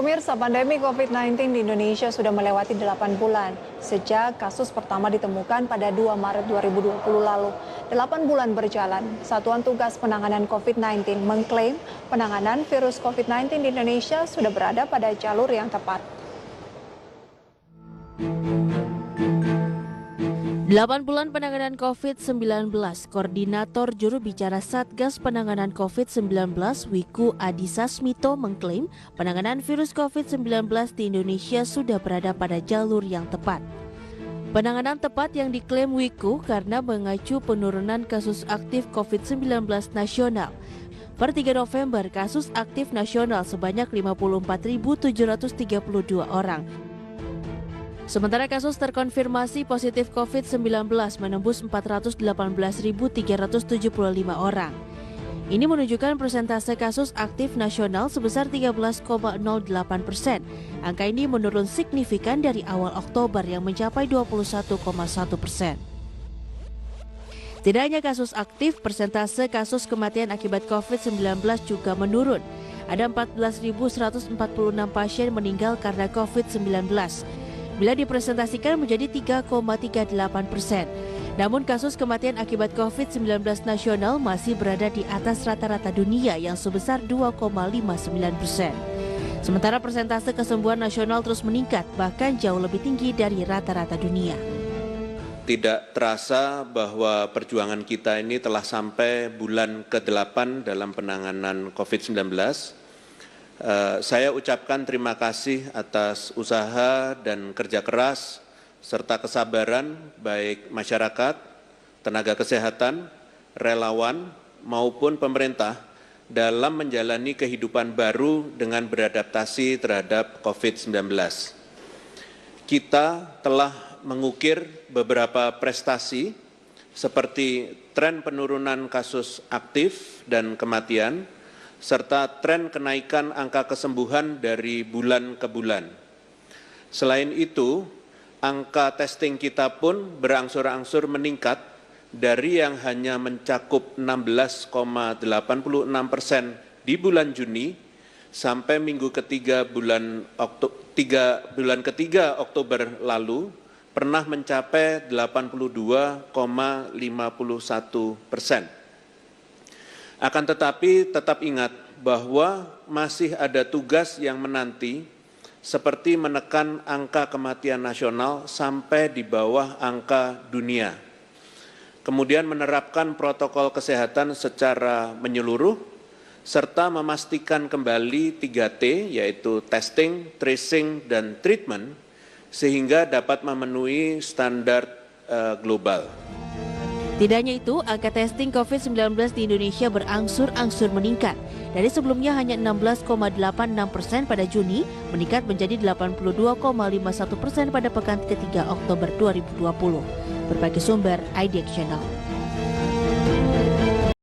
Pemirsa, pandemi COVID-19 di Indonesia sudah melewati 8 bulan. Sejak kasus pertama ditemukan pada 2 Maret 2020 lalu. 8 bulan berjalan, Satuan Tugas Penanganan COVID-19 mengklaim penanganan virus COVID-19 di Indonesia sudah berada pada jalur yang tepat. 8 bulan penanganan COVID-19, Koordinator Juru Bicara Satgas Penanganan COVID-19 Wiku Adhisa Smito mengklaim penanganan virus COVID-19 di Indonesia sudah berada pada jalur yang tepat. Penanganan tepat yang diklaim Wiku karena mengacu penurunan kasus aktif COVID-19 nasional. Per 3 November, kasus aktif nasional sebanyak 54.732 orang. Sementara kasus terkonfirmasi positif COVID-19 menembus 418.375 orang. Ini menunjukkan persentase kasus aktif nasional sebesar 13,08%. Angka ini menurun signifikan dari awal Oktober yang mencapai 21,1%. Tidak hanya kasus aktif, persentase kasus kematian akibat COVID-19 juga menurun. Ada 14.146 pasien meninggal karena COVID-19. Bila dipresentasikan menjadi 3,38%. Namun kasus kematian akibat COVID-19 nasional masih berada di atas rata-rata dunia yang sebesar 2,59%. Sementara persentase kesembuhan nasional terus meningkat, bahkan jauh lebih tinggi dari rata-rata dunia. Tidak terasa bahwa perjuangan kita ini telah sampai bulan ke-8 dalam penanganan COVID-19. Saya ucapkan terima kasih atas usaha dan kerja keras serta kesabaran baik masyarakat, tenaga kesehatan, relawan maupun pemerintah dalam menjalani kehidupan baru dengan beradaptasi terhadap COVID-19. Kita telah mengukir beberapa prestasi seperti tren penurunan kasus aktif dan kematian, serta tren kenaikan angka kesembuhan dari bulan ke bulan. Selain itu, angka testing kita pun berangsur-angsur meningkat dari yang hanya mencakup 16,86% di bulan Juni sampai minggu ketiga bulan ketiga Oktober lalu pernah mencapai 82,51%. Akan tetapi tetap ingat bahwa masih ada tugas yang menanti seperti menekan angka kematian nasional sampai di bawah angka dunia. Kemudian menerapkan protokol kesehatan secara menyeluruh serta memastikan kembali 3T yaitu testing, tracing, dan treatment sehingga dapat memenuhi standar global. Tidak hanya itu, angka testing COVID-19 di Indonesia berangsur-angsur meningkat. Dari sebelumnya hanya 16,86% pada Juni, meningkat menjadi 82,51% pada pekan ketiga Oktober 2020. Berbagai sumber, IDX Channel.